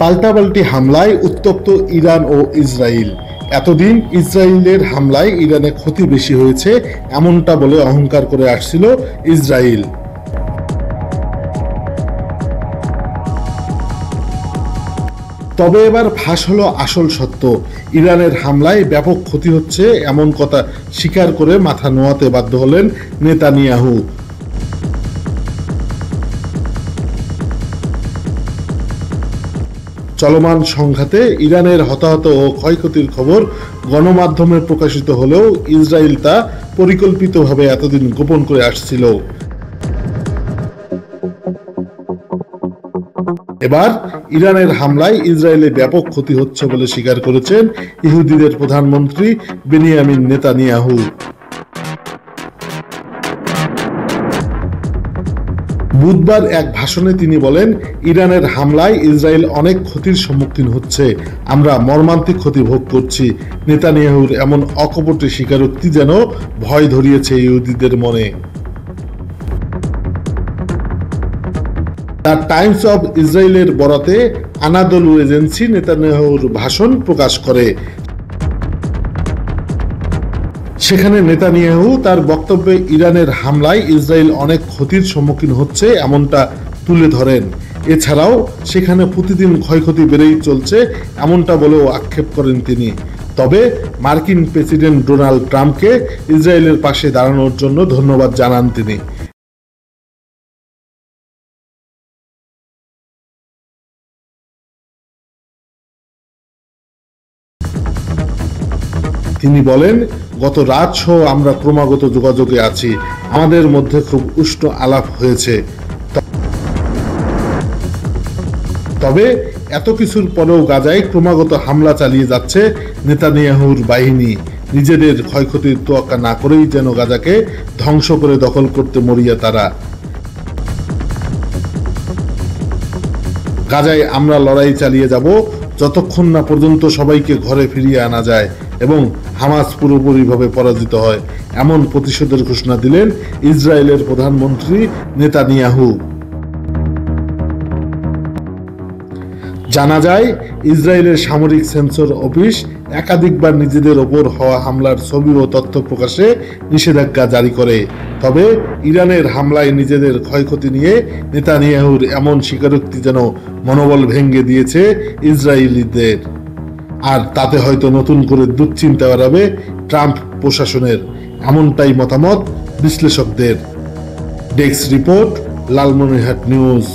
পাল্টাপাল্টি হামলায় উত্তপ্ত ইরান ও ইসরায়েল। এতদিন ইসরায়েলের হামলায় ইরানে ক্ষতি বেশি হয়েছে এমনটা বলে অহংকার করে আসছিল ইসরায়েল। তবে এবার ফাঁস হলো আসল সত্য। ইরানের হামলায় ব্যাপক ক্ষতি হচ্ছে এমন কথা স্বীকার করে মাথা নোয়াতে বাধ্য হলেন নেতানিয়াহু। চলমান সংঘাতে ইরানের হতাহত ও ক্ষয়ক্ষতির খবর গণমাধ্যমে প্রকাশিত হলেও ইসরায়েল তা পরিকল্পিতভাবে এতদিন গোপন করে আসছিল। এবার ইরানের হামলায় ইসরায়েলে ব্যাপক ক্ষতি হচ্ছে বলে স্বীকার করেছেন ইহুদিদের প্রধানমন্ত্রী বেনিয়ামিন নেতানিয়াহু। বুধবার এক ভাষণে তিনি বলেন, ইরানের হামলায় ইসরায়েল অনেক ক্ষতির সম্মুখীন হচ্ছে, আমরা মর্মান্তিক ক্ষতি ভোগ করছি। নেতানিয়াহুর এমন অকপটে স্বীকারোক্তি যেন ভয় ধরিয়েছে ইহুদিদের মনে। দ্য টাইমস অব ইসরায়েলের বরাতে আনাদলু এজেন্সি নেতানিয়াহুর ভাষণ প্রকাশ করে। সেখানে নেতানিয়াহু তার বক্তব্যে ইরানের হামলায় ইসরায়েল অনেক ক্ষতির সম্মুখীন হচ্ছে এমনটা তুলে ধরেন। এছাড়াও সেখানে প্রতিদিন ক্ষয়ক্ষতি বেড়েই চলছে এমনটা বলেও আক্ষেপ করেন তিনি। তবে মার্কিন প্রেসিডেন্ট ডোনাল্ড ট্রাম্পকে ইসরায়েলের পাশে দাঁড়ানোর জন্য ধন্যবাদ জানান তিনি। তিনি বলেন, গত রাত সহ আমরা ক্রমাগত যোগাযোগে আছি, আমাদের মধ্যে খুব উষ্ণ আলাপ হয়েছে। তবে এত কিছুর পরেও গাজায় ক্রমাগত হামলা চালিয়ে যাচ্ছে নেতানিয়াহুর বাহিনী। নিজেদের ক্ষয়ক্ষতির তোয়াক্কা না করেই যেন গাজাকে ধ্বংস করে দখল করতে মরিয়া তারা। গাজায় আমরা লড়াই চালিয়ে যাব যতক্ষণ না পর্যন্ত সবাইকে ঘরে ফিরিয়ে আনা যায় এবং হামাস পুরোপুরিভাবে পরাজিত হয়, এমন প্রতিশোধের ঘোষণা দিলেন ইসরায়েলের প্রধানমন্ত্রী নেতানিয়াহু। জানা যায়, ইসরায়েলের সামরিক সেন্সর অফিস একাধিকবার নিজেদের ওপর হওয়া হামলার ছবি ও তথ্য প্রকাশে নিষেধাজ্ঞা জারি করে। তবে ইরানের হামলায় নিজেদের ক্ষয়ক্ষতি নিয়ে নেতানিয়াহুর এমন স্বীকারোক্তি যেন মনোবল ভেঙে দিয়েছে ইসরায়েলিদের। আর তাতে হয়তো নতুন করে দুশ্চিন্তা বাড়াবে ট্রাম্প প্রশাসনের, এমনটাই মতামত বিশ্লেষকদের। Desk report, Lalmonirhat news.